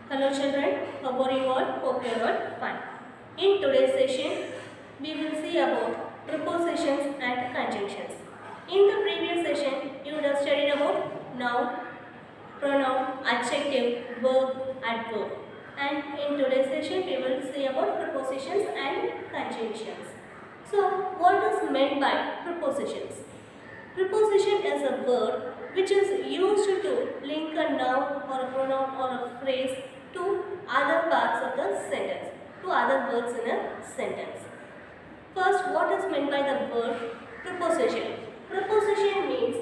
Hello children, how are you all? Hope you are all fine. In today's session, we will see about prepositions and conjunctions. In the previous session, you would have studied about noun, pronoun, adjective, verb, adverb. And in today's session, we will see about prepositions and conjunctions. So, what is meant by prepositions? Preposition is a word which is used to link a noun or a pronoun or a phrase to other parts of the sentence, to other words in a sentence. First, what is meant by the word preposition? Preposition means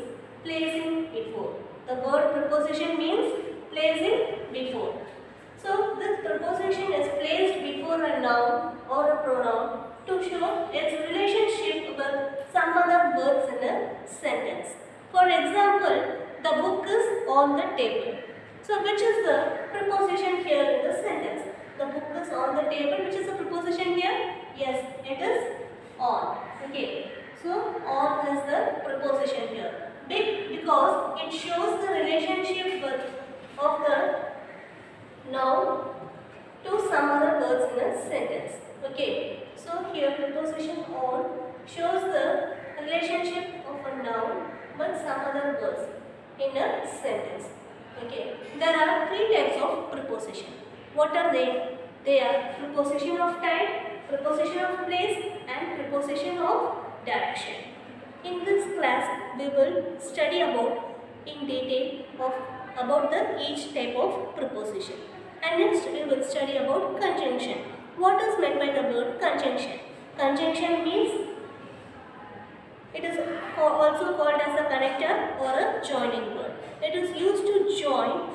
placing before. The word preposition means placing before. So, this preposition is placed before a noun or a pronoun to show its relationship with some other words in a sentence. For example, the book is on the table. So, which is the preposition here in the sentence? The book is on the table. Which is the preposition here? Yes, it is on. Okay. So, on is the preposition here. Because it shows the relationship of the noun to some other words in a sentence. Okay. So, here preposition on shows the relationship of a noun with some other words in a sentence. Okay. There are three types of preposition. What are they? They are preposition of time, preposition of place and preposition of direction. In this class, we will study in detail about each type of preposition. And next, we will study about conjunction. What is meant by the word conjunction? Conjunction means it is also called as a connector or a joining word. It is used to join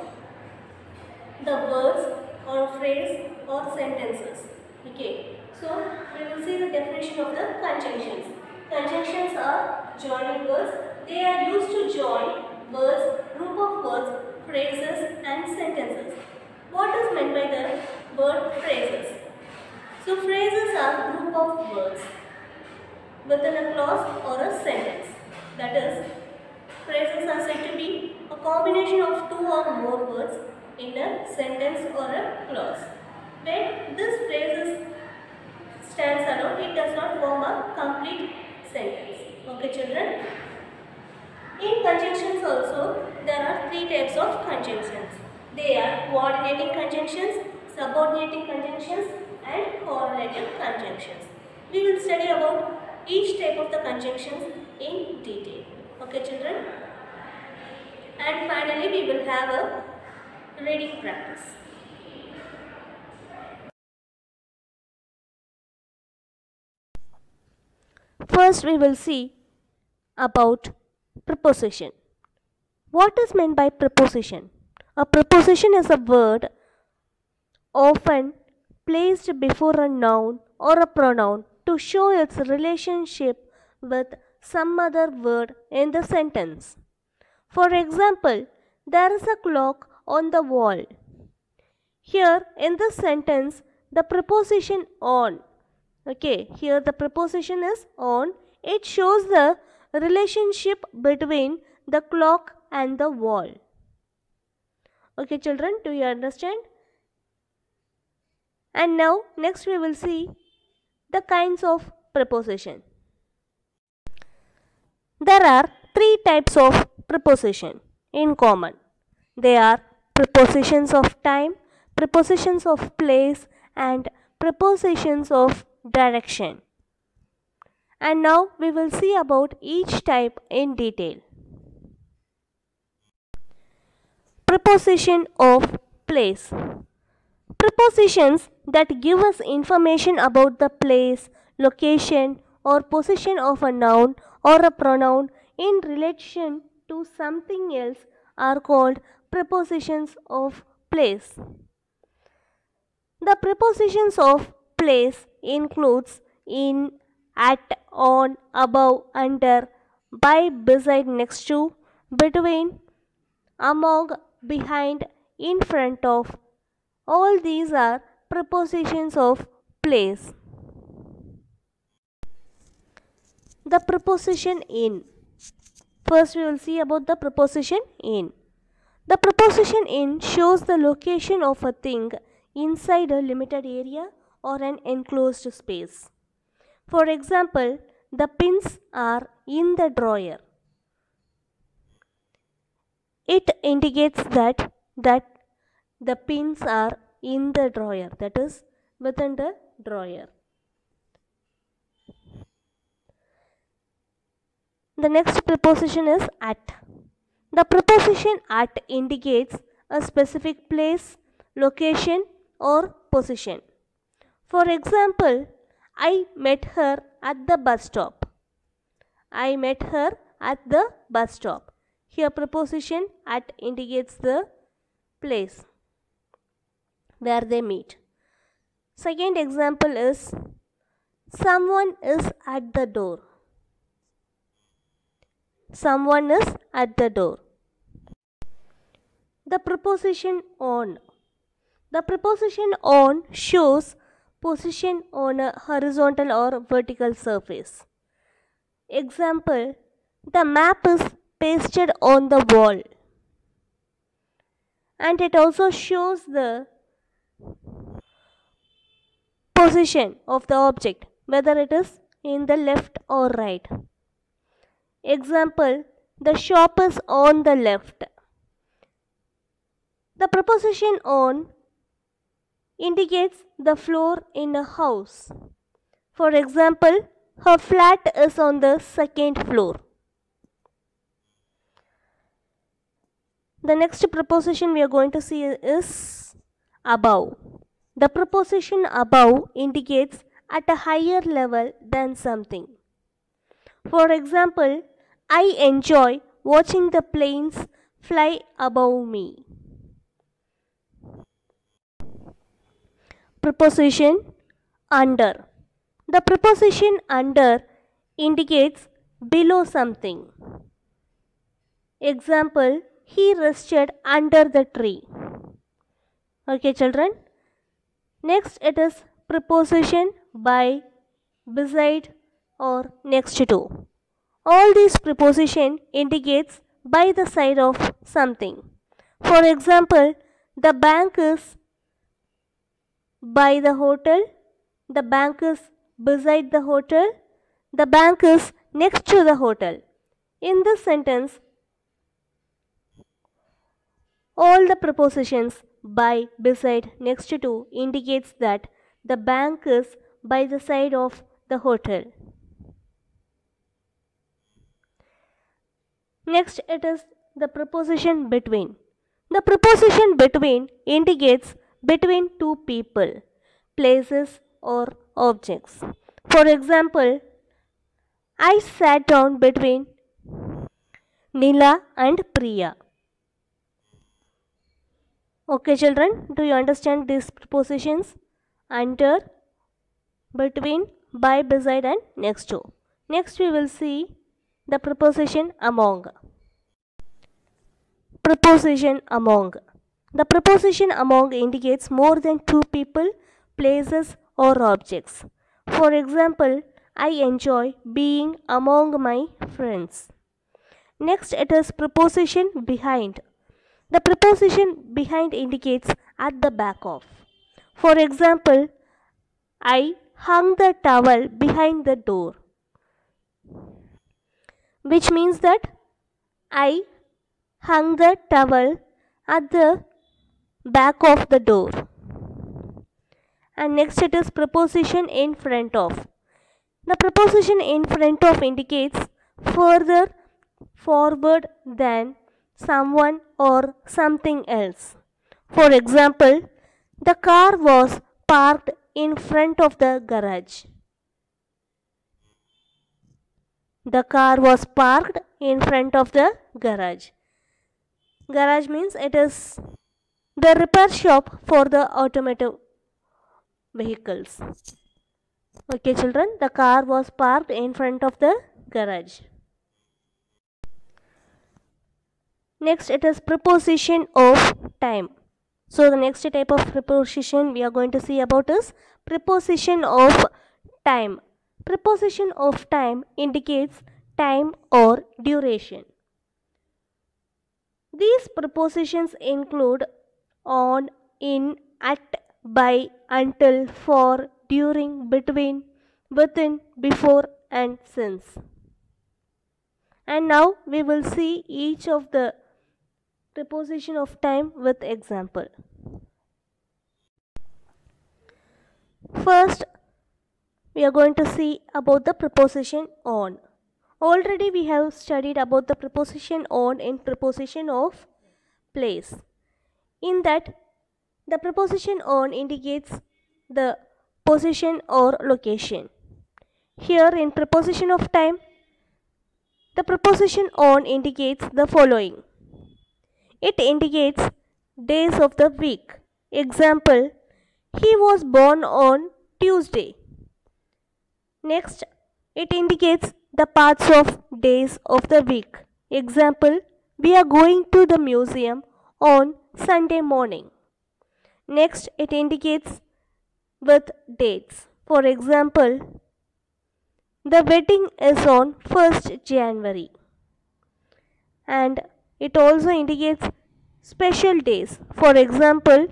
the words or phrase or sentences. Okay. So, we will see the definition of the conjunctions. Conjunctions are joining words. They are used to join words, group of words, phrases and sentences. What is meant by the word phrases? So, phrases are group of words within a clause or a sentence. That is, phrases are said to be a combination of two or more words in a sentence or a clause. When this phrase stands alone, it does not form a complete sentence. Okay, children? In conjunctions also, there are three types of conjunctions. They are coordinating conjunctions, subordinating conjunctions and correlative conjunctions. We will study about each type of the conjunctions in detail. Okay, children? And finally, we will have a reading practice. First, we will see about preposition. What is meant by preposition? A preposition is a word often placed before a noun or a pronoun to show its relationship with some other word in the sentence. For example, there is a clock on the wall. Here in this sentence, the preposition on. Okay, here the preposition is on. It shows the relationship between the clock and the wall. Okay, children, do you understand? And now, next we will see the kinds of preposition. There are three types of preposition in common. They are prepositions of time, prepositions of place, and prepositions of direction. And now we will see about each type in detail. Preposition of place. Prepositions that give us information about the place, location, or position of a noun or a pronoun in relation to something else are called prepositions of place. The prepositions of place includes in, at, on, above, under, by, beside, next to, between, among, behind, in front of. All these are prepositions of place. The preposition in. First we will see about the preposition in. The preposition in shows the location of a thing inside a limited area or an enclosed space. For example, the pins are in the drawer. It indicates that the pins are in the drawer, that is within the drawer. The next preposition is at. The preposition at indicates a specific place, location or position. For example, I met her at the bus stop. I met her at the bus stop. Here preposition at indicates the place where they meet. Second example is someone is at the door. Someone is at the door. The preposition on. The preposition on shows position on a horizontal or vertical surface. Example, the map is pasted on the wall. And it also shows the position of the object, whether it is in the left or right. Example, the shop is on the left. The preposition on indicates the floor in a house. For example, her flat is on the second floor. The next preposition we are going to see is above. The preposition above indicates at a higher level than something. For example, I enjoy watching the planes fly above me. Preposition under. The preposition under indicates below something. Example, he rested under the tree. Okay, children. Next, it is preposition by, beside or next to. All these preposition indicates by the side of something. For example, the bank is by the hotel, the bank is beside the hotel, the bank is next to the hotel. In this sentence, all the prepositions by, beside, next to indicates that the bank is by the side of the hotel. Next, it is the preposition between. The preposition between indicates between two people, places or objects. For example, I sat down between Nila and Priya. Okay, children, do you understand these prepositions? Under, between, by, beside and next to. Next we will see the preposition among. Preposition among. The preposition among indicates more than two people, places or objects. For example, I enjoy being among my friends. Next, it is preposition behind. The preposition behind indicates at the back of. For example, I hung the towel behind the door, which means that I hung the towel at the back of the door. And next it is preposition in front of. The preposition in front of indicates further forward than someone or something else. For example, the car was parked in front of the garage. The car was parked in front of the garage. Garage means it is the repair shop for the automotive vehicles. Okay, children, the car was parked in front of the garage. Next, it is preposition of time. So, the next type of preposition we are going to see about is preposition of time. Preposition of time indicates time or duration. These prepositions include on, in, at, by, until, for, during, between, within, before, and since. And now we will see each of the preposition of time with example. First, we are going to see about the preposition on. Already we have studied about the preposition on in preposition of place. In that, the preposition on indicates the position or location. Here in preposition of time, the preposition on indicates the following. It indicates days of the week. Example, he was born on Tuesday. Next, it indicates the parts of days of the week. Example, we are going to the museum on Sunday morning. Next, it indicates with dates. For example, the wedding is on 1st January. And it also indicates special days. For example,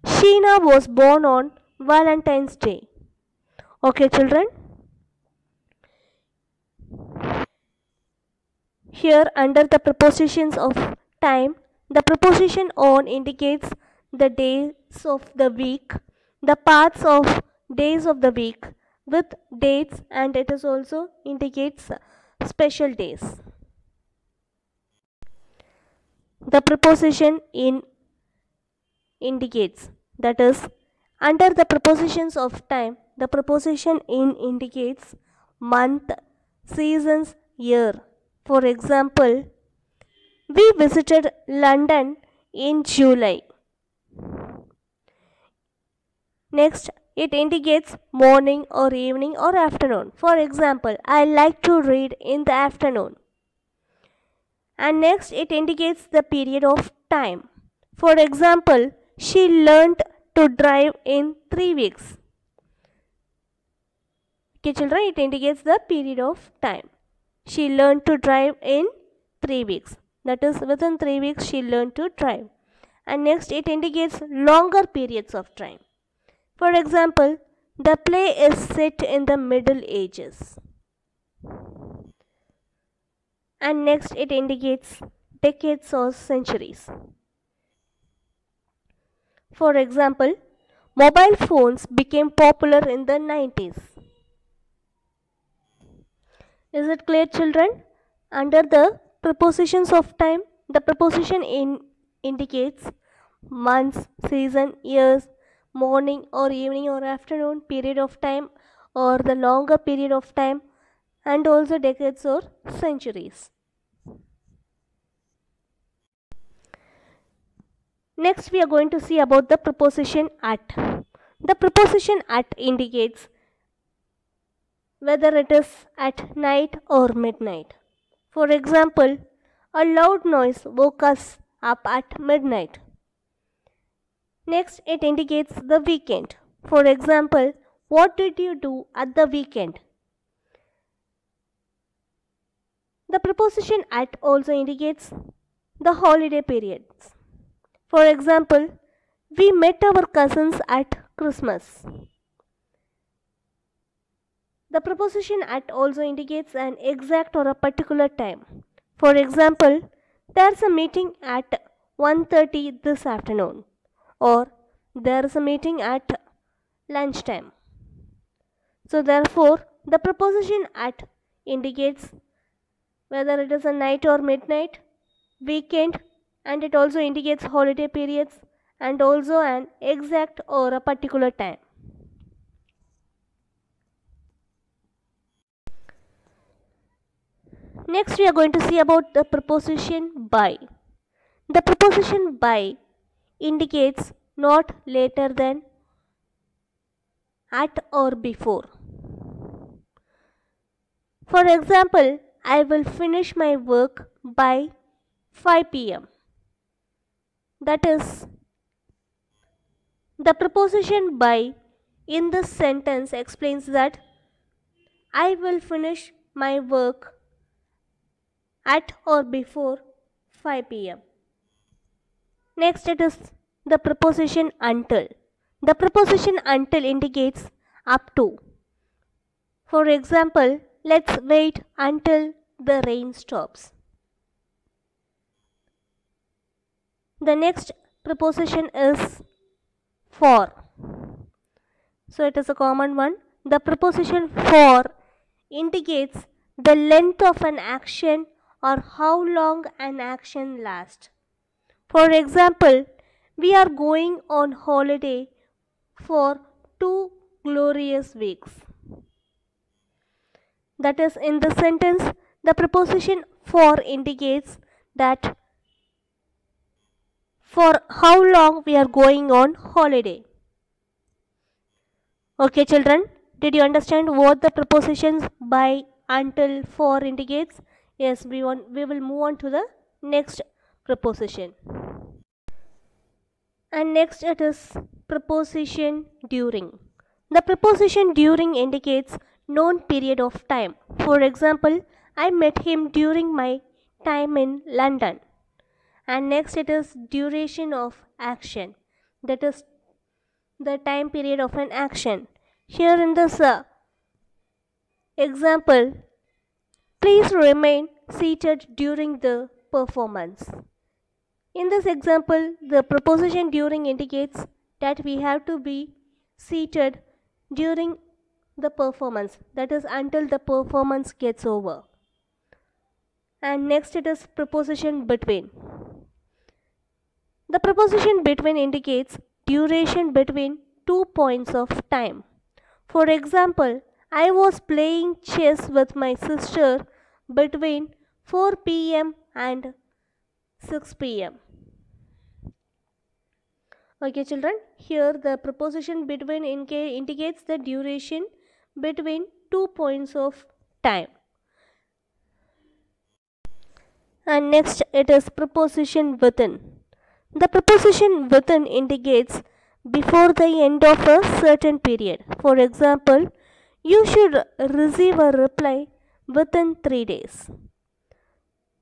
Sheena was born on Valentine's Day. Okay, children? Here, under the prepositions of time, the preposition on indicates the days of the week, the parts of days of the week with dates, and it is also indicates special days. The preposition in indicates, that is, under the prepositions of time, the preposition in indicates month, seasons, year. For example, we visited London in July. Next, it indicates morning or evening or afternoon. For example, I like to read in the afternoon. And next, it indicates the period of time. For example, she learnt to drive in 3 weeks. Okay, children, it indicates the period of time. She learned to drive in 3 weeks. That is, within 3 weeks she learned to drive. And next, it indicates longer periods of time. For example, the play is set in the Middle Ages. And next, it indicates decades or centuries. For example, mobile phones became popular in the 90s. Is it clear, children? Under the prepositions of time, the preposition in indicates months, season, years, morning or evening or afternoon, period of time or the longer period of time, and also decades or centuries. Next, we are going to see about the preposition at. The preposition at indicates whether it is at night or midnight. For example, a loud noise woke us up at midnight. Next, it indicates the weekend. For example, what did you do at the weekend? The preposition at also indicates the holiday periods. For example, we met our cousins at Christmas. The preposition at also indicates an exact or a particular time. For example, there's a meeting at 1:30 this afternoon, or there is a meeting at lunchtime. So therefore, the preposition at indicates whether it is a night or midnight, weekend, and it also indicates holiday periods and also an exact or a particular time. Next, we are going to see about the preposition by. The preposition by indicates not later than, at or before. For example, I will finish my work by 5 p.m. That is, the preposition by in this sentence explains that I will finish my work at or before 5 p.m. Next it is the preposition until. The preposition until indicates up to. For example, let's wait until the rain stops. The next preposition is for. So it is a common one. The preposition for indicates the length of an action or how long an action lasts. For example, we are going on holiday for 2 glorious weeks. That is, in the sentence, the preposition for indicates that for how long we are going on holiday. Okay, children, did you understand what the prepositions by, until, for indicates? Yes, we will move on to the next preposition. And next it is preposition during. The preposition during indicates known period of time. For example, I met him during my time in London. And next it is duration of action. That is the time period of an action. Here in this example, please remain seated during the performance. In this example, the preposition during indicates that we have to be seated during the performance, that is until the performance gets over. And next it is preposition between. The preposition between indicates duration between 2 points of time. For example, I was playing chess with my sister between 4 p.m. and 6 p.m. Okay, children, here the preposition between indicates the duration between 2 points of time. And next it is preposition within. The preposition within indicates before the end of a certain period. For example, you should receive a reply within 3 days.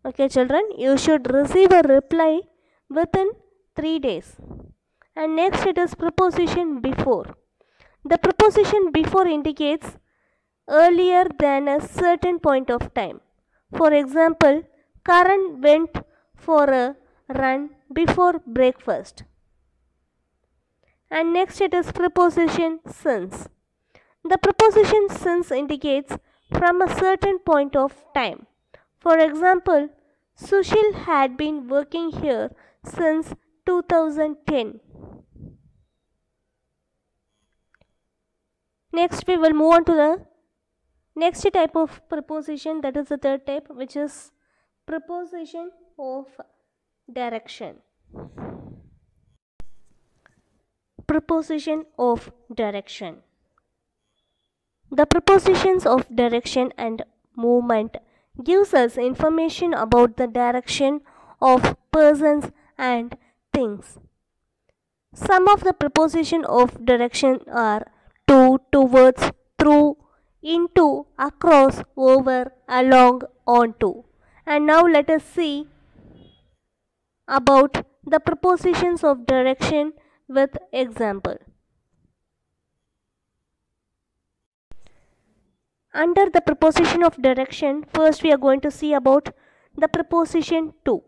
Okay, children, you should receive a reply within 3 days. And next it is preposition before. The preposition before indicates earlier than a certain point of time. For example, Karan went for a run before breakfast. And next it is preposition since. The preposition since indicates from a certain point of time. For example, Sushil had been working here since 2010. Next we will move on to the next type of preposition, that is the third type, which is preposition of direction. Preposition of direction. The prepositions of direction and movement gives us information about the direction of persons and things. Some of the prepositions of direction are to, towards, through, into, across, over, along, onto. And now let us see about the prepositions of direction with example. Under the preposition of direction, first we are going to see about the preposition to.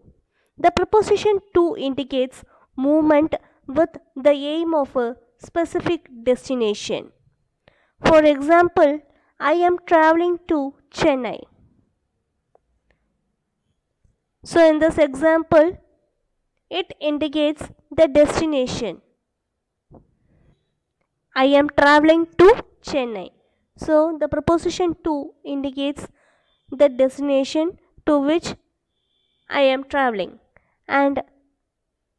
The preposition to indicates movement with the aim of a specific destination. For example, I am traveling to Chennai. So in this example, it indicates the destination. I am traveling to Chennai. So the preposition to indicates the destination to which I am traveling. And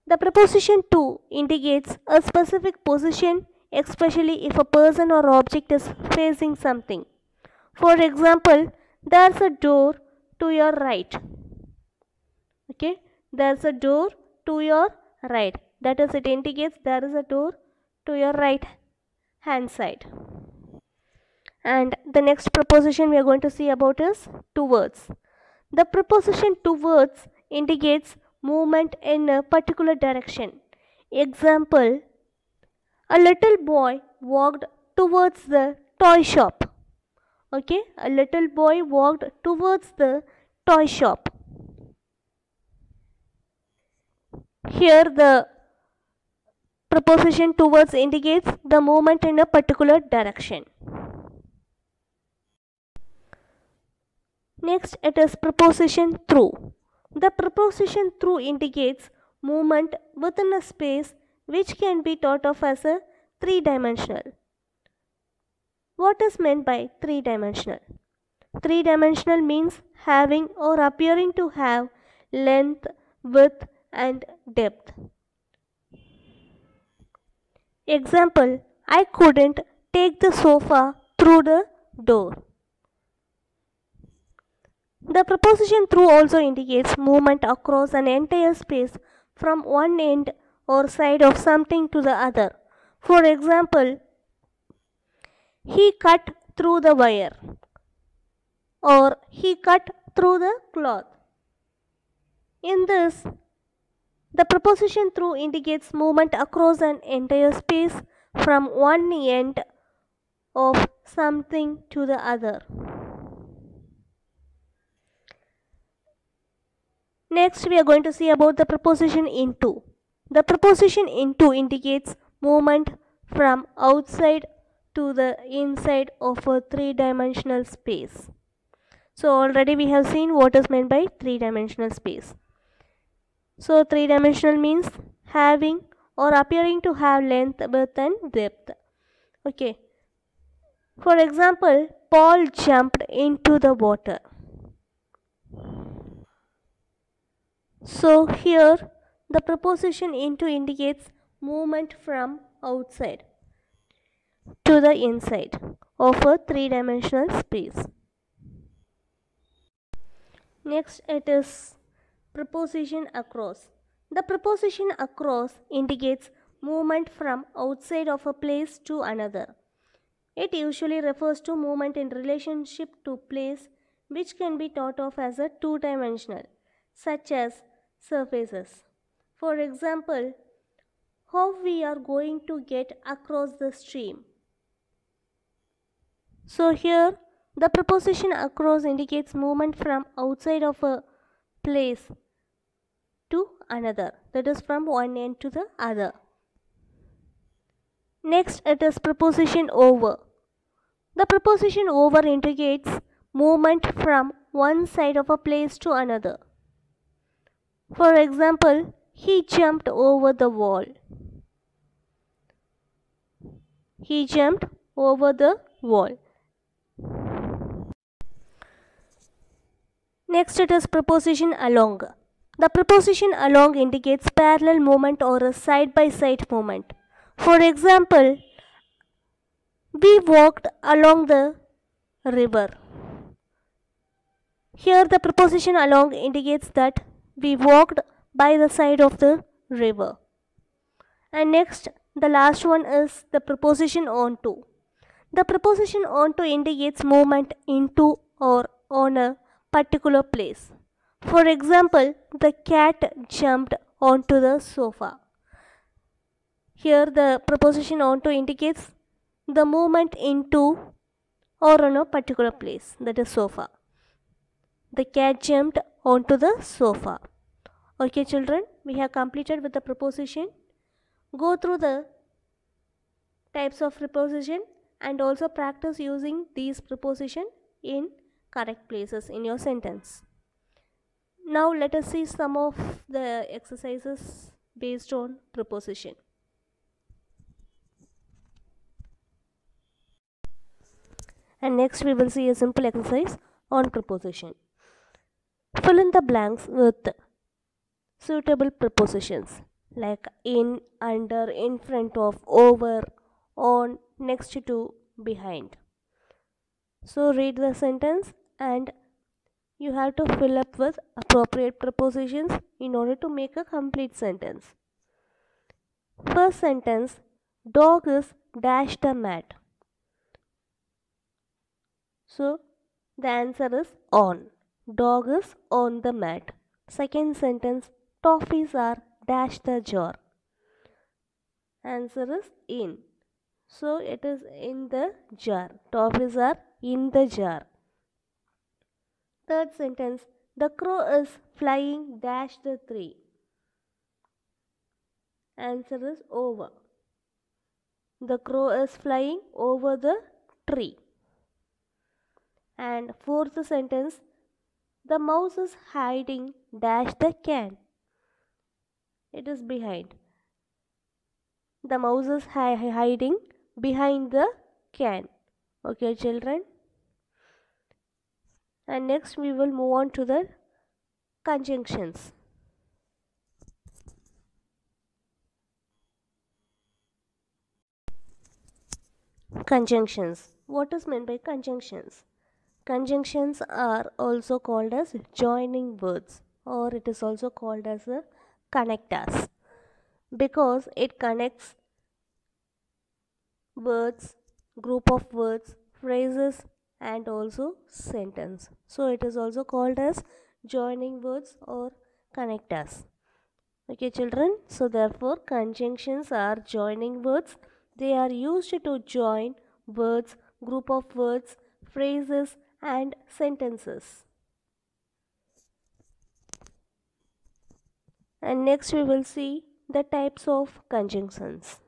the preposition to indicates a specific position, especially if a person or object is facing something. For example, there's a door to your right. Okay, there's a door to your right. That is, it indicates there is a door to your right hand side. And the next preposition we are going to see about is towards. The preposition towards indicates movement in a particular direction. Example, a little boy walked towards the toy shop. Okay, a little boy walked towards the toy shop. Here the preposition towards indicates the movement in a particular direction. Next, it is preposition through. The preposition through indicates movement within a space which can be thought of as a three-dimensional. What is meant by three-dimensional? Three-dimensional means having or appearing to have length, width, and depth. Example, I couldn't take the sofa through the door. The preposition through also indicates movement across an entire space from one end or side of something to the other. For example, he cut through the wire or he cut through the cloth. In this, the preposition through indicates movement across an entire space from one end of something to the other. Next, we are going to see about the preposition into. The preposition into indicates movement from outside to the inside of a three-dimensional space. So already we have seen what is meant by three-dimensional space. So three-dimensional means having or appearing to have length, width and depth. Okay. For example, Paul jumped into the water. So here the preposition into indicates movement from outside to the inside of a three-dimensional space. Next, it is preposition across. The preposition across indicates movement from outside of a place to another. It usually refers to movement in relationship to place which can be thought of as a two-dimensional, such as surfaces. For example, how we are going to get across the stream. So here the preposition across indicates movement from outside of a place to another, that is from one end to the other. Next, it is preposition over. The preposition over indicates movement from one side of a place to another. For example, he jumped over the wall. He jumped over the wall. Next, it is preposition along. The preposition along indicates parallel movement or a side-by-side movement. For example, we walked along the river. Here the preposition along indicates that we walked by the side of the river. And next, the last one is the preposition onto. The preposition onto indicates movement into or on a particular place. For example, the cat jumped onto the sofa. Here the preposition onto indicates the movement into or on a particular place, that is sofa. The cat jumped onto the sofa. Okay children, we have completed with the preposition. Go through the types of preposition and also practice using these preposition in correct places in your sentence. Now let us see some of the exercises based on preposition. And next we will see a simple exercise on preposition. Fill in the blanks with suitable prepositions like in, under, in front of, over, on, next to, behind. So read the sentence and you have to fill up with appropriate prepositions in order to make a complete sentence. First sentence, dog is dash the mat. So the answer is on. Dog is on the mat. Second sentence, toffees are dash the jar. Answer is in. So it is in the jar. Toffees are in the jar. Third sentence, the crow is flying dash the tree. Answer is over. The crow is flying over the tree. And fourth sentence, the mouse is hiding dash the can. It is behind. The mouse is hiding behind the can. Okay, children. And next we will move on to the conjunctions. Conjunctions. What is meant by conjunctions? Conjunctions are also called as joining words, or it is also called as a connectors, because it connects words, group of words, phrases, and also sentence. So it is also called as joining words or connectors. Okay, children. So therefore conjunctions are joining words. They are used to join words, group of words, phrases, and sentences. And next we will see the types of conjunctions.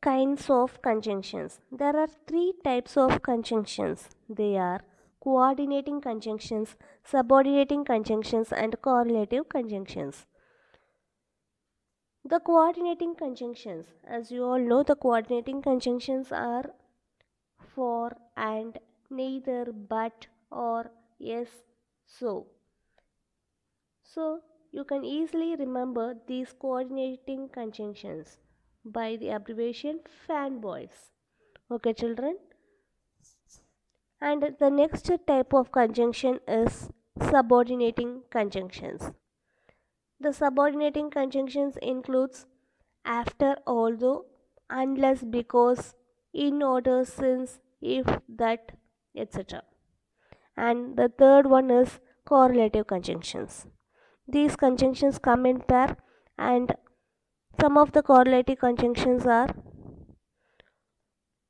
Kinds of conjunctions. There are three types of conjunctions. They are coordinating conjunctions, subordinating conjunctions, and correlative conjunctions. The coordinating conjunctions, as you all know, the coordinating conjunctions are for, and, neither, but, or, yes, so. So you can easily remember these coordinating conjunctions by the abbreviation fanboys. Okay, children. And the next type of conjunction is subordinating conjunctions. The subordinating conjunctions includes after, although, unless, because, in order, since, if, that, etc. And the third one is correlative conjunctions. These conjunctions come in pair, and some of the correlative conjunctions are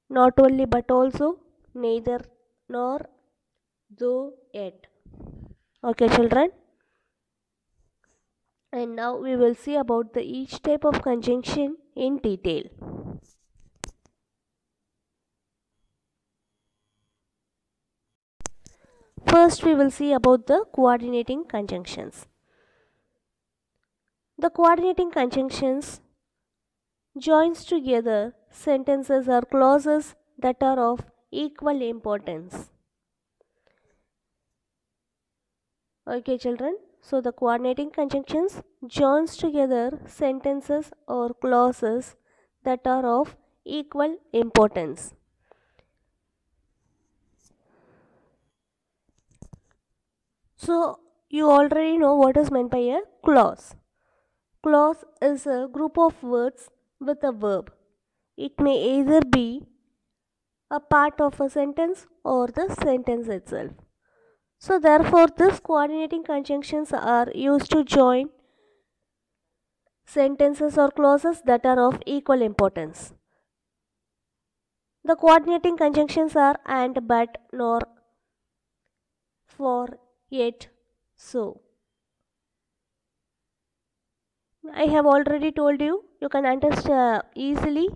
not only but also, neither, nor, though, yet. Okay, children. And now we will see about each type of conjunction in detail. First, we will see about the coordinating conjunctions. The coordinating conjunctions joins together sentences or clauses that are of equal importance. Okay, children. So the coordinating conjunctions joins together sentences or clauses that are of equal importance. So you already know what is meant by a clause. Clause is a group of words with a verb. It may either be a part of a sentence or the sentence itself. So therefore these coordinating conjunctions are used to join sentences or clauses that are of equal importance. The coordinating conjunctions are and, but, nor, for, yet, so. I have already told you, you can understand easily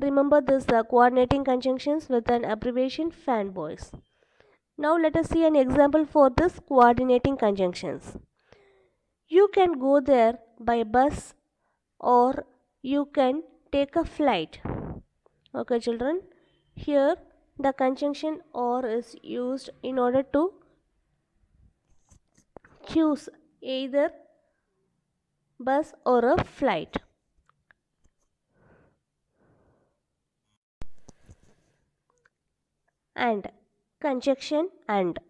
remember this coordinating conjunctions with an abbreviation fanboys. Now let us see an example for this coordinating conjunctions. You can go there by bus or you can take a flight. Okay, children. Here the conjunction or is used in order to choose either bus or a flight. And conjunction and.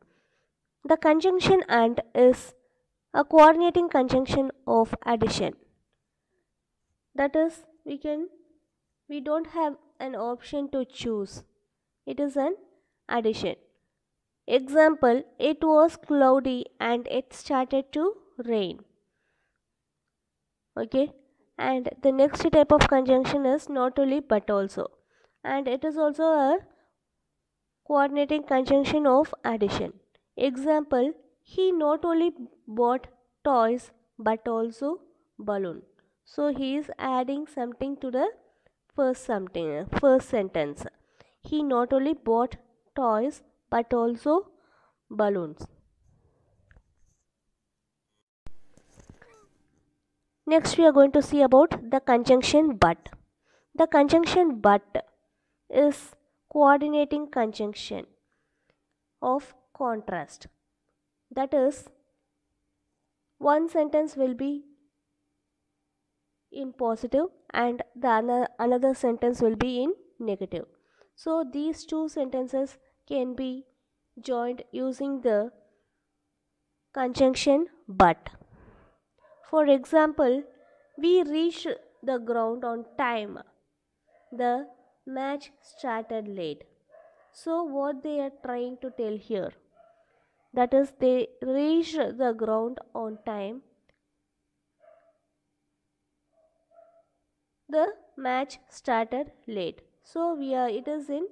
The conjunction and is a coordinating conjunction of addition. That is, we don't have an option to choose. It is an addition. Example, it was cloudy and it started to rain. Okay, and the next type of conjunction is not only but also, and it is also a coordinating conjunction of addition. Example, he not only bought toys but also balloon. So he is adding something to the first sentence. He not only bought toys but also balloons. Next we are going to see about the conjunction but. The conjunction but is coordinating conjunction of contrast. That is, one sentence will be in positive and the another sentence will be in negative. So these two sentences can be joined using the conjunction but. For example, we reached the ground on time. The match started late. So what they are trying to tell here, that is, they reached the ground on time. The match started late. So it is in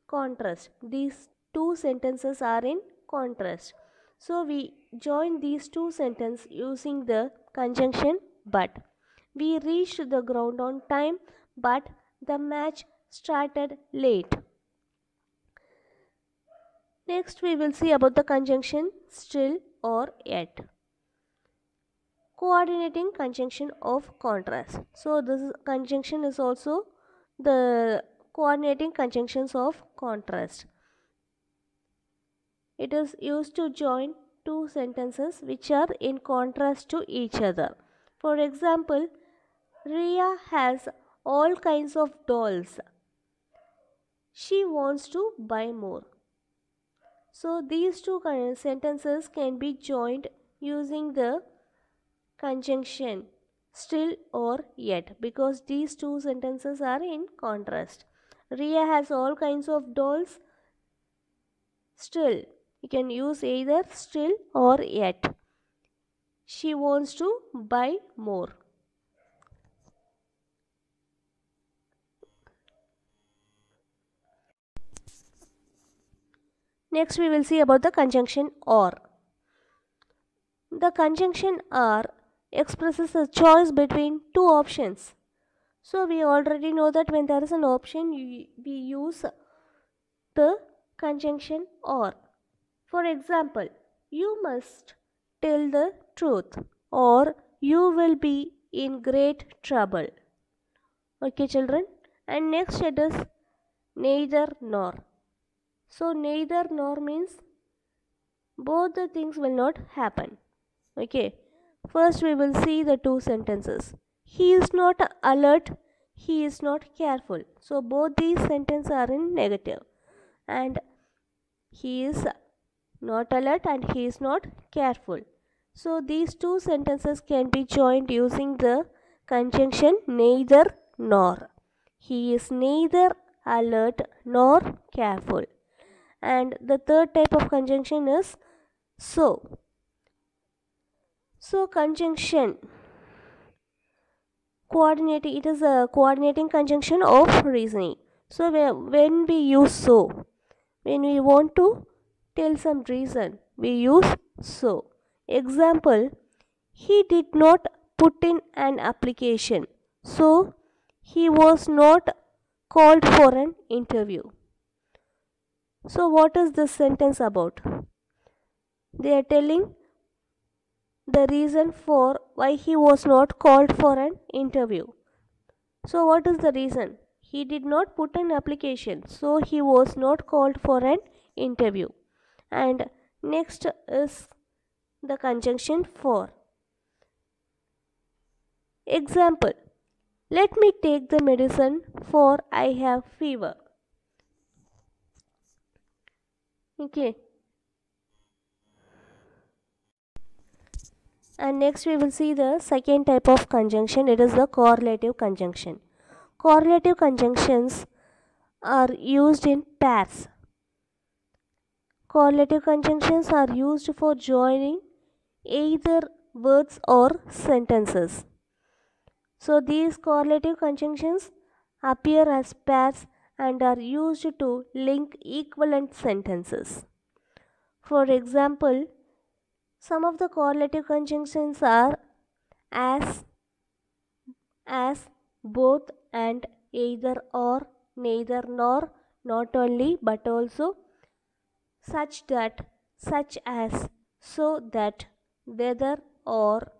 contrast. These two sentences are in contrast. So we join these two sentences using the conjunction but. We reached the ground on time, but the match started late. Next we will see about the conjunction still or yet. Coordinating conjunction of contrast. So this conjunction is also the coordinating conjunctions of contrast. It is used to join two sentences which are in contrast to each other. For example, Ria has all kinds of dolls. She wants to buy more. So these two sentences can be joined using the conjunction still or yet, because these two sentences are in contrast. Ria has all kinds of dolls. Still, you can use either still or yet. She wants to buy more. Next we will see about the conjunction or. The conjunction or expresses a choice between two options. So we already know that when there is an option, we use the conjunction or. For example, you must tell the truth or you will be in great trouble. Okay, children. And next it is neither nor. So neither nor means both the things will not happen. Okay. First we will see the two sentences. He is not alert, he is not careful. So both these sentences are in negative. And he is not alert and he is not careful. So these two sentences can be joined using the conjunction neither nor. He is neither alert nor careful. And the third type of conjunction is so. So conjunction coordinating, it is a coordinating conjunction of reasoning. So when we use so, when we want to tell some reason, we use so. Example, he did not put in an application, so he was not called for an interview. So what is this sentence about? They are telling the reason for why he was not called for an interview. So what is the reason? He did not put an application, so he was not called for an interview. And next is the conjunction for. Example, let me take the medicine for I have fever. Okay. And next we will see the second type of conjunction. It is the correlative conjunction. Correlative conjunctions are used in pairs. correlative conjunctions are used for joining either words or sentences. So these correlative conjunctions appear as pairs and are used to link equivalent sentences. For example, some of the correlative conjunctions are as, both, and, either or, neither nor, not only but also, such that, such as, so that, whether or,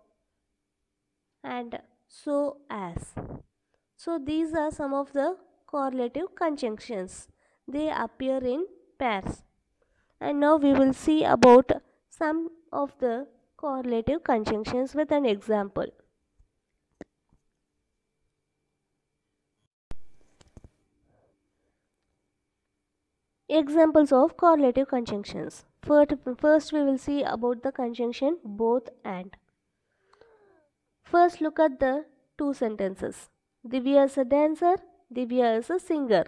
and so as. So these are some of the correlative conjunctions. They appear in pairs. And now we will see about some of the correlative conjunctions with an example. Examples of correlative conjunctions. First we will see about the conjunction both and. First look at the two sentences. Divya is a dancer, Divya is a singer.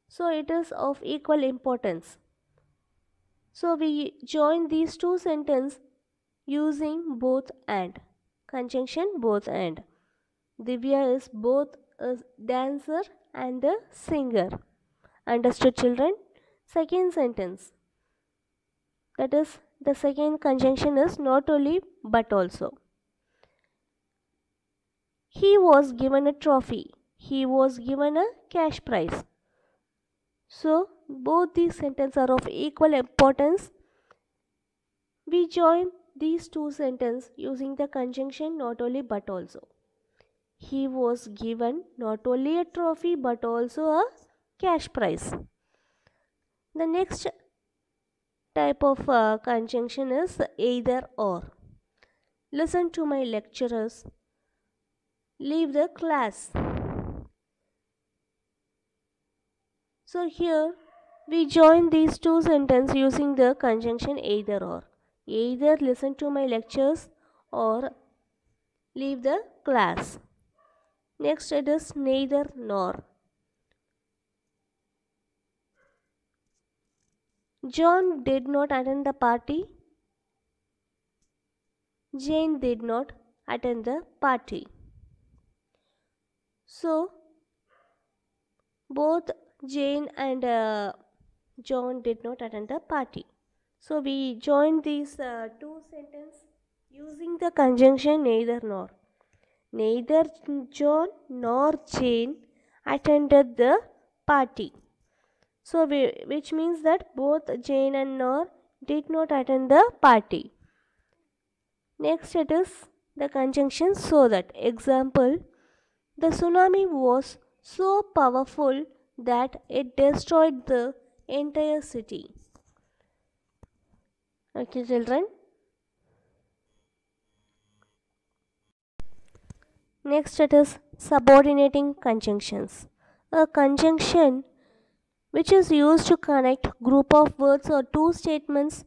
So it is of equal importance. So we join these two sentences using both and. Conjunction both and. Divya is both a dancer and a singer. Understood, children? Second sentence. That is, the second conjunction is not only but also. He was given a trophy. He was given a cash prize. So both these sentences are of equal importance. We join these two sentences using the conjunction not only but also. He was given not only a trophy but also a cash prize. The next type of conjunction is either or. Listen to my lecturers. Leave the class. So here we join these two sentences using the conjunction either or. Either listen to my lectures or leave the class. Next it is neither nor. John did not attend the party. Jane did not attend the party. So both Jane and John did not attend the party. So we join these two sentences using the conjunction neither nor. Neither John nor Jane attended the party. So which means that both Jane and Nor did not attend the party. Next it is the conjunction so that. Example, the tsunami was so powerful that it destroyed the entire city. Okay, children. Next it is subordinating conjunctions. A conjunction which is used to connect group of words or two statements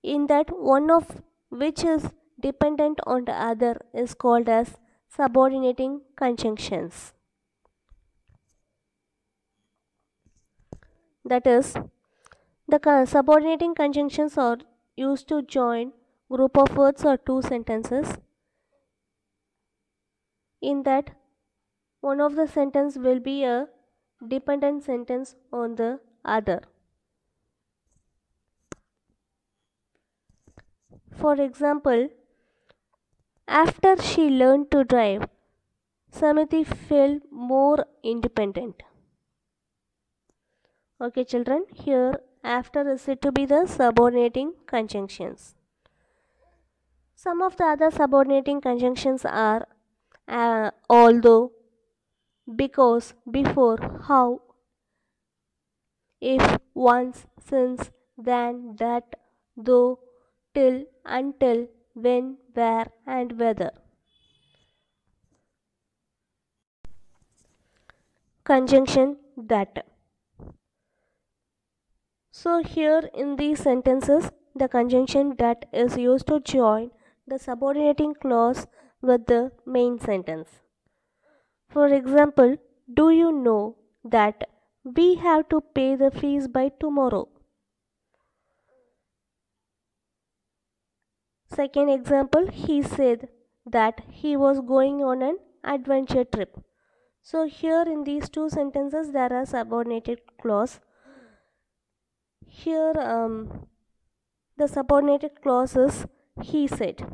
in that one of which is dependent on the other is called as subordinating conjunctions. That is, the subordinating conjunctions are used to join group of words or two sentences in that one of the sentence will be a dependent sentence on the other. For example, after she learned to drive, Samiti felt more independent. Okay, children, here after is said to be the subordinating conjunctions. Some of the other subordinating conjunctions are although, because, before, how, if, once, since, then, that, though, till, until, when, where, and whether. Conjunction that. So here in these sentences, the conjunction that is used to join the subordinating clause with the main sentence. For example, do you know that we have to pay the fees by tomorrow? Second example, he said that he was going on an adventure trip. So here in these two sentences there are subordinated clause. Here the subordinated clause is he said,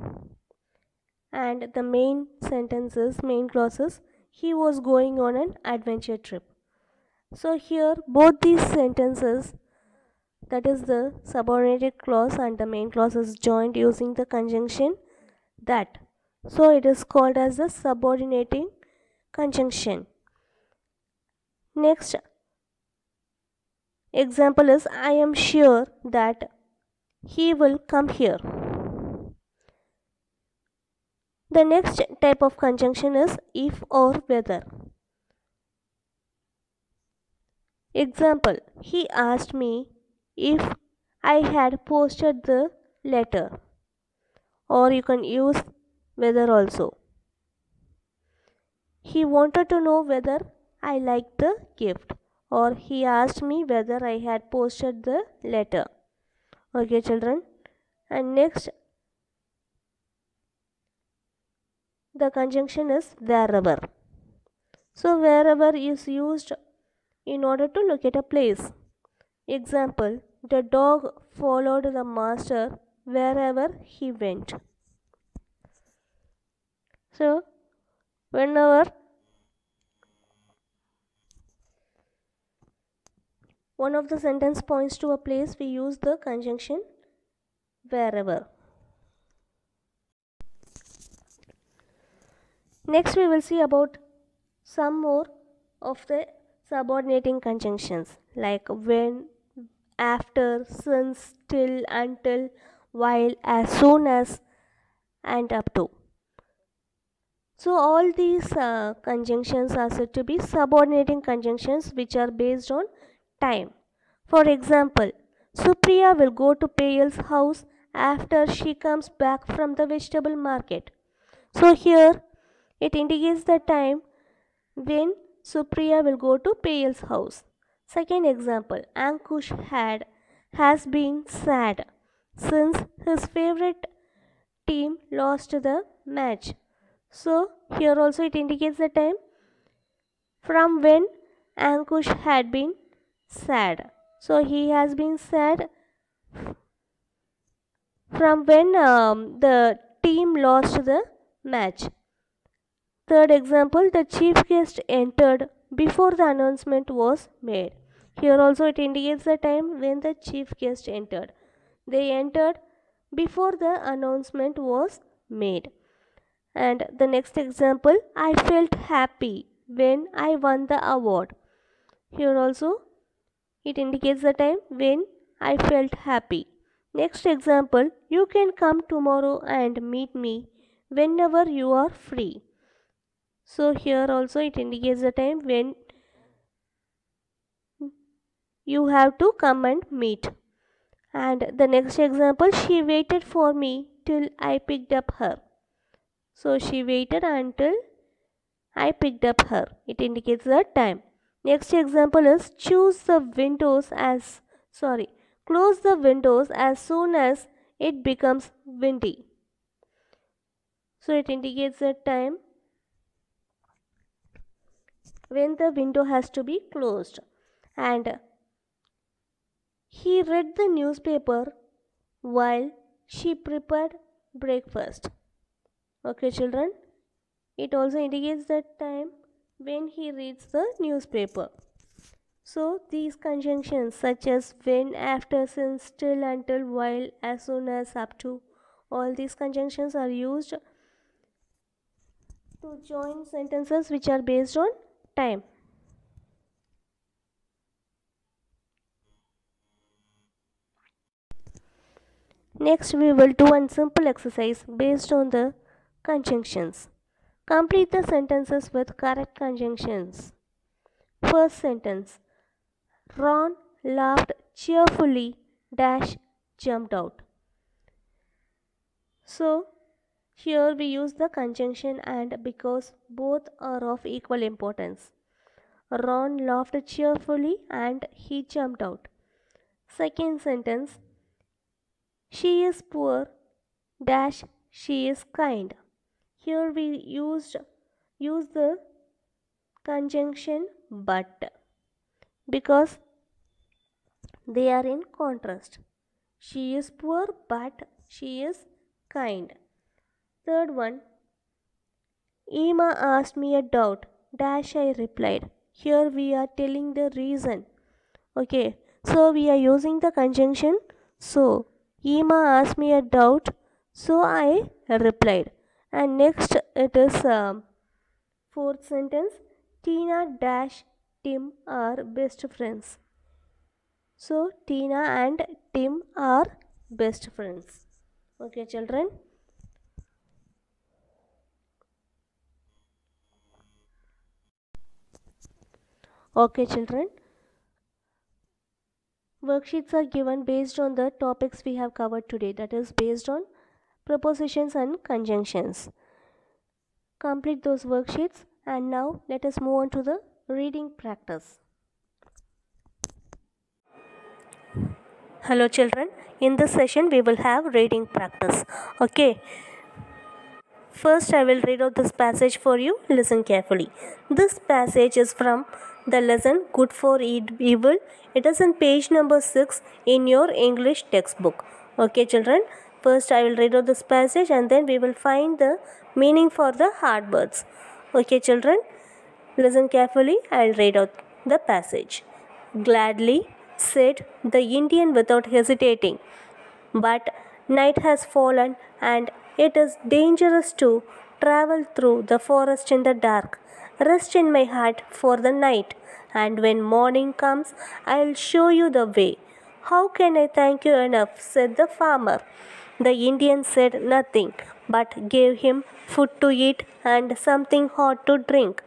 and the main clause is he was going on an adventure trip. So here both these sentences, that is the subordinated clause and the main clause, is joined using the conjunction that. So it is called as the subordinating conjunction. Next example is I am sure that he will come here. The next type of conjunction is if or whether. Example, he asked me if I had posted the letter, or you can use whether also. He wanted to know whether I liked the gift, or he asked me whether I had posted the letter. Okay, children. And next, the conjunction is wherever. So wherever is used in order to locate a place. Example, the dog followed the master wherever he went. So whenever one of the sentence points to a place, we use the conjunction wherever. Next we will see about some more of the subordinating conjunctions like when, after, since, till, until, while, as soon as, and up to. So all these conjunctions are said to be subordinating conjunctions which are based on time. For example, Supriya will go to Payal's house after she comes back from the vegetable market. So here it indicates the time when Supriya will go to Payal's house. Second example, Ankush has been sad since his favorite team lost the match. So here also it indicates the time from when Ankush had been sad. So he has been sad from when the team lost the match. Third example, the chief guest entered before the announcement was made. Here also it indicates the time when the chief guest entered. They entered before the announcement was made. And the next example, I felt happy when I won the award. Here also it indicates the time when I felt happy. Next example, you can come tomorrow and meet me whenever you are free. So here also it indicates the time when you have to come and meet. And the next example, she waited for me till I picked up her. So she waited until I picked up her. It indicates the time. Next example is close the windows as soon as it becomes windy. So it indicates the time when the window has to be closed. And he read the newspaper while she prepared breakfast. Okay, children. It also indicates the time when he reads the newspaper. So these conjunctions such as when, after, since, till, until, while, as soon as, up to, all these conjunctions are used to join sentences which are based on time. Next we will do a simple exercise based on the conjunctions. Complete the sentences with correct conjunctions. First sentence, Ron laughed cheerfully, dash jumped out. So here we use the conjunction and because both are of equal importance. Ron laughed cheerfully and he jumped out. Second sentence, she is poor dash she is kind. Here we use the conjunction but because they are in contrast. She is poor but she is kind. Third one, Emma asked me a doubt. Dash I replied. Here we are telling the reason. Okay, so we are using the conjunction. So, Emma asked me a doubt. So I replied. And next it is fourth sentence. Tina dash Tim are best friends. So, Tina and Tim are best friends. Okay, children. Okay, children. Worksheets are given based on the topics we have covered today, that is, based on prepositions and conjunctions. Complete those worksheets, and now let us move on to the reading practice. Hello, children. In this session, we will have reading practice. Okay. First, I will read out this passage for you. Listen carefully. This passage is from the lesson Good for Evil. It is on page number 6 in your English textbook. Okay, children. First, I will read out this passage and then we will find the meaning for the hard words. Okay, children. Listen carefully. I will read out the passage. Gladly, said the Indian without hesitating. But night has fallen and it is dangerous to travel through the forest in the dark. Rest in my hut for the night, and when morning comes, I'll show you the way. How can I thank you enough? Said the farmer. The Indian said nothing, but gave him food to eat and something hot to drink.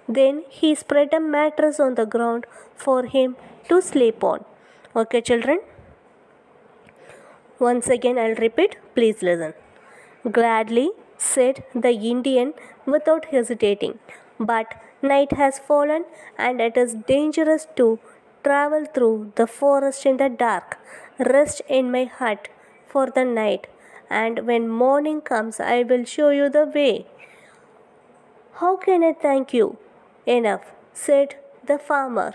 Then he spread a mattress on the ground for him to sleep on. Okay, children? Once again, I'll repeat. Please listen. Gladly, said the Indian without hesitating. But night has fallen and it is dangerous to travel through the forest in the dark. Rest in my hut for the night, and when morning comes, I will show you the way. How can I thank you enough? Said the farmer.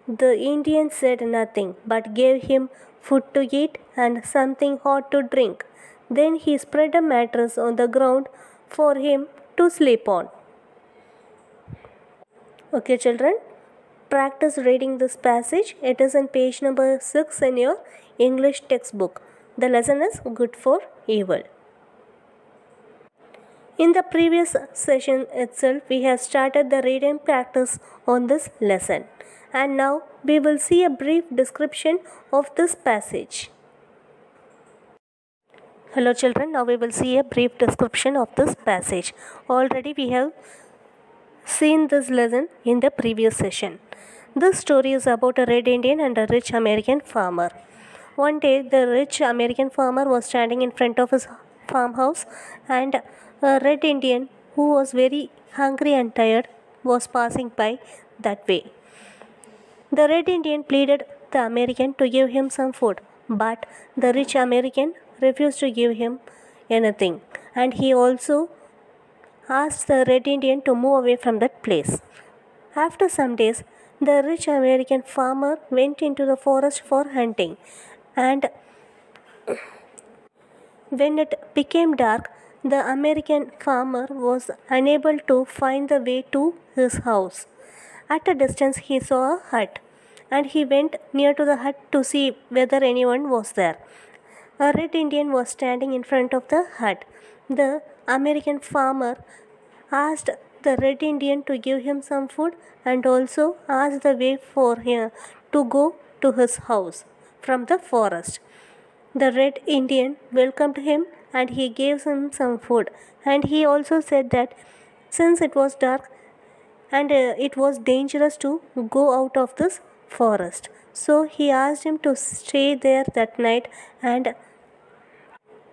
The Indian said nothing, but gave him food to eat and something hot to drink. Then he spread a mattress on the ground for him to sleep on. Okay, children, practice reading this passage. It is on page number 6 in your English textbook. The lesson is Good for Evil. In the previous session itself, we have started the reading practice on this lesson. And now we will see a brief description of this passage. Hello children, now we will see a brief description of this passage. Already we have seen this lesson in the previous session. This story is about a red Indian and a rich American farmer. One day the rich American farmer was standing in front of his farmhouse, and a red Indian who was very hungry and tired was passing by that way. The red Indian pleaded the American to give him some food, but the rich American refused to give him anything, and he also asked the red Indian to move away from that place. After some days, the rich American farmer went into the forest for hunting, and when it became dark, the American farmer was unable to find the way to his house. At a distance, he saw a hut, and he went near to the hut to see whether anyone was there. A red Indian was standing in front of the hut. The American farmer asked the red Indian to give him some food and also asked the way for him to go to his house from the forest. The red Indian welcomed him and he gave him some food, and he also said that since it was dark and it was dangerous to go out of this forest, so he asked him to stay there that night, and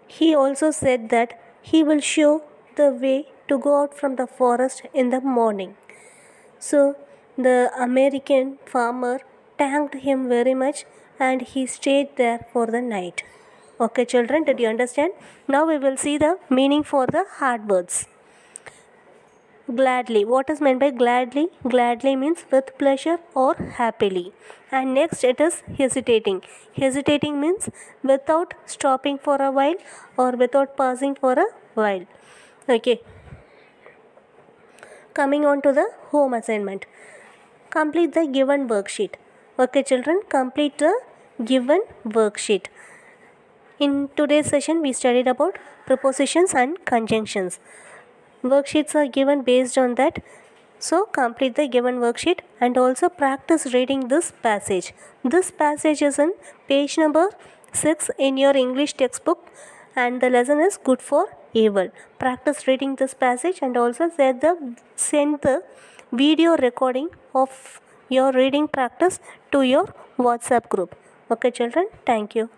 he also said that he will show the way to go out from the forest in the morning. So the American farmer thanked him very much and he stayed there for the night. Okay children, did you understand? Now we will see the meaning for the hard words. Gladly. What is meant by gladly? Gladly means with pleasure or happily. And next it is hesitating. Hesitating means without stopping for a while or without pausing for a while. Okay. Coming on to the home assignment. Complete the given worksheet. Okay children, complete the given worksheet. In today's session we studied about prepositions and conjunctions. Worksheets are given based on that. So complete the given worksheet and also practice reading this passage. This passage is in page number 6 in your English textbook and the lesson is good for evil. Practice reading this passage and also send the video recording of your reading practice to your WhatsApp group. Okay children, thank you.